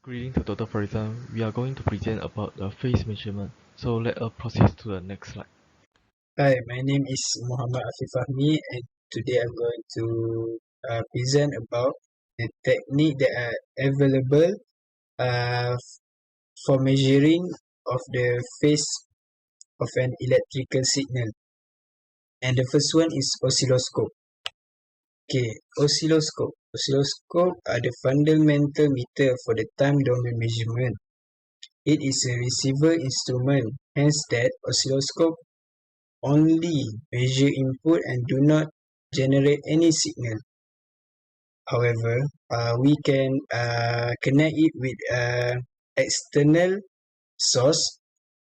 Greeting to Total Horizon, we are going to present about the phase measurement. So let us proceed to the next slide. Hi, my name is Muhammad Afif Fahmi, and today I'm going to present about the technique that are available uh, for measuring of the phase of an electrical signal. And the first one is oscilloscope. Okay, oscilloscope. Oscilloscope are the fundamental meter for the time domain measurement. It is a receiver instrument, hence that oscilloscope only measure input and do not generate any signal. However, we can connect it with external source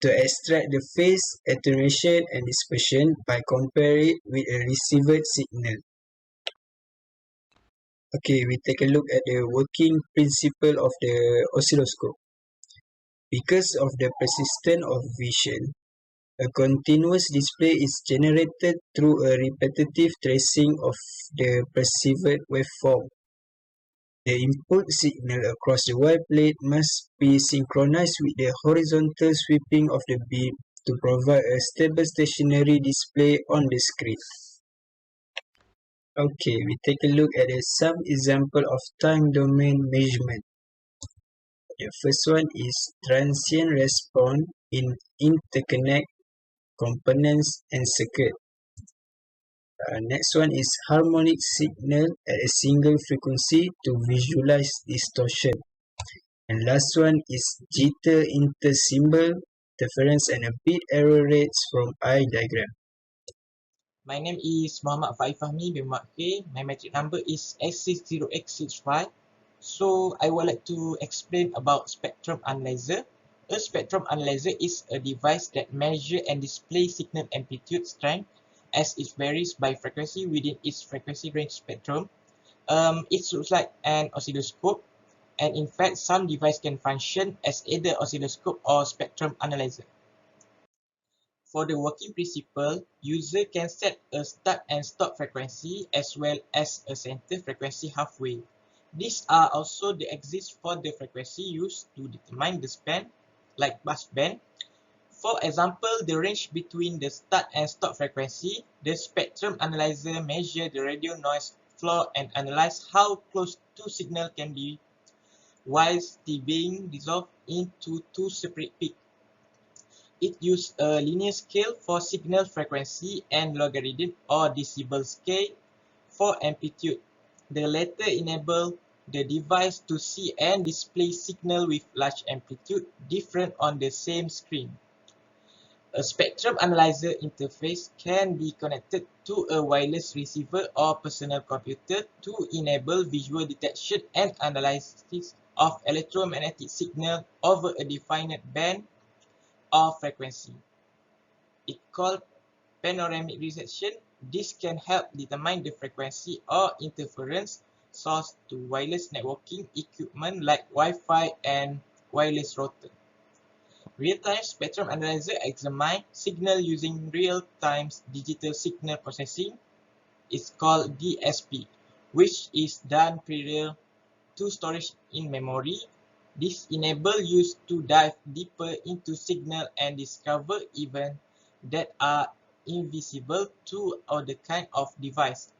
to extract the phase, attenuation, and dispersion by comparing it with a received signal. Okay, we take a look at the working principle of the oscilloscope. Because of the persistence of vision, a continuous display is generated through a repetitive tracing of the perceived waveform. The input signal across the Y plate must be synchronized with the horizontal sweeping of the beam to provide a stable stationary display on the screen. Okay, we take a look at some example of time domain measurement. The first one is transient response in interconnect components and circuit. Next one is harmonic signal at a single frequency to visualize distortion. And last one is jitter intersymbol interference and a bit error rates from eye diagram. My name is Muhammad Faiz Fahmi bin Mat K. My metric number is S60X65. So I would like to explain about spectrum analyzer. A spectrum analyzer is a device that measures and displays signal amplitude strength as it varies by frequency within its frequency range spectrum. It looks like an oscilloscope, and in fact some device can function as either oscilloscope or spectrum analyzer. For the working principle, user can set a start and stop frequency as well as a center frequency halfway. These are also the exist for the frequency used to determine the span, like passband. For example, the range between the start and stop frequency, the spectrum analyzer measures the radio noise floor and analyze how close two signals can be while still being dissolved into two separate peaks. It uses a linear scale for signal frequency and logarithm or decibel scale for amplitude. The latter enable the device to see and display signal with large amplitude different on the same screen. A spectrum analyzer interface can be connected to a wireless receiver or personal computer to enable visual detection and analysis of electromagnetic signal over a defined band or frequency. It's called panoramic resection. This can help determine the frequency or interference source to wireless networking equipment like Wi-Fi and wireless router. Real-time spectrum analyzer examines signal using real-time digital signal processing. It's called DSP, which is done prior to storage in memory. This enables users to dive deeper into signal and discover events that are invisible to other kind of device.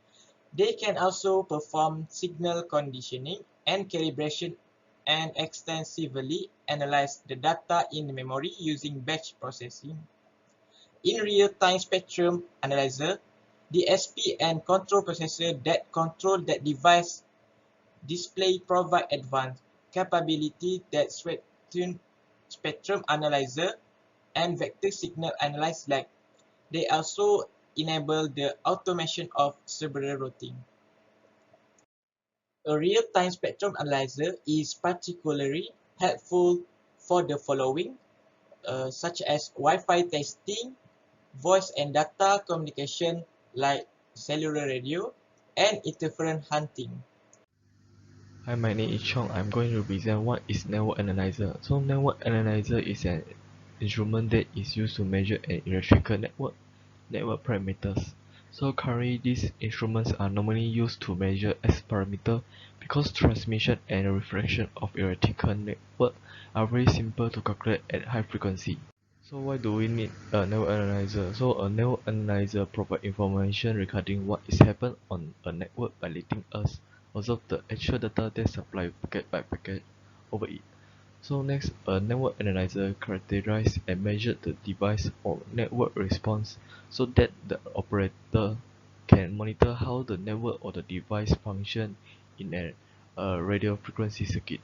They can also perform signal conditioning and calibration and extensively analyze the data in memory using batch processing. In real-time spectrum analyzer, DSP and control processor that control that device display provide advanced capability that spectrum analyzer and vector signal analysis lack. They also enable the automation of several routing. A real-time spectrum analyzer is particularly helpful for the following, such as Wi-Fi testing, voice and data communication like cellular radio, and interference hunting. Hi, my name is Chong. I'm going to present what is network analyzer. So network analyzer is an instrument that is used to measure an electrical network parameters. So currently these instruments are normally used to measure S parameter because transmission and reflection of electrical network are very simple to calculate at high frequency. So why do we need a network analyzer? So a network analyzer provides information regarding what is happened on a network by letting us observe the actual data that's supplied packet by packet over it. So next, a network analyzer characterizes and measures the device or network response so that the operator can monitor how the network or the device function in a radio frequency circuit.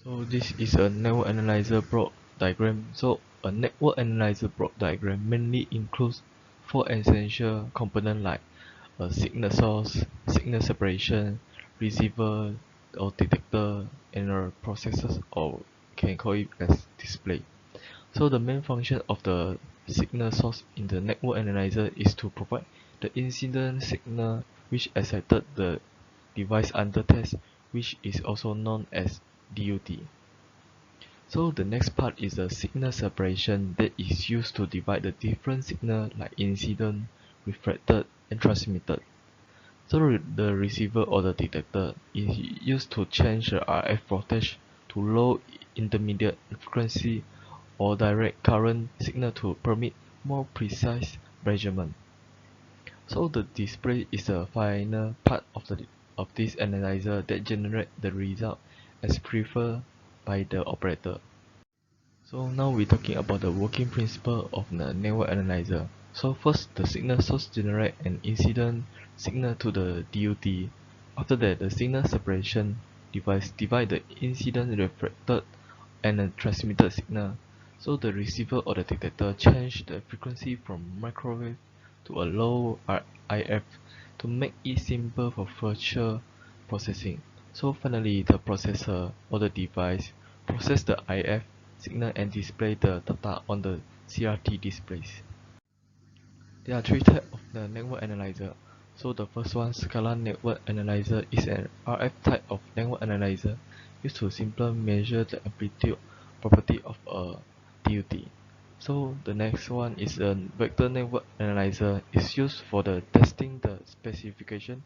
So this is a network analyzer block diagram. So a network analyzer block diagram mainly includes four essential components like a signal source, signal separation, receiver or detector, and a processor, or can call it as display. So the main function of the signal source in the network analyzer is to provide the incident signal which excited the device under test, which is also known as DUT. So the next part is the signal separation that is used to divide the different signal like incident, reflected, and transmitted. So the receiver or the detector is used to change the RF voltage to low, intermediate frequency or direct current signal to permit more precise measurement. So the display is the final part of this analyzer that generates the result as preferred by the operator. So now we're talking about the working principle of the network analyzer. So first, the signal source generate an incident signal to the DUT. After that, the signal separation device divide the incident reflected and the transmitted signal. So the receiver or the detector change the frequency from microwave to a low IF to make it simple for virtual processing. So finally, the processor or the device process the IF signal and display the data on the CRT displays. There are three types of the network analyzer. So the first one, Scala network analyzer, is an RF type of network analyzer used to simply measure the amplitude property of a DUT. So the next one is a vector network analyzer. Is used for the testing the specification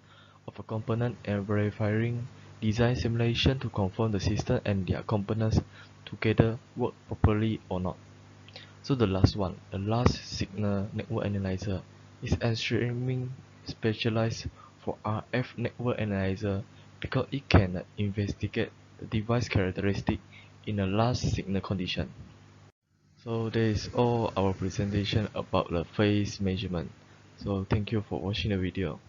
of a component and verifying design simulation to confirm the system and their components together work properly or not. So the last one, the last signal network analyzer, is extremely specialized for RF network analyzer because it can investigate the device characteristic in a large signal condition. So that is all our presentation about the phase measurement. So thank you for watching the video.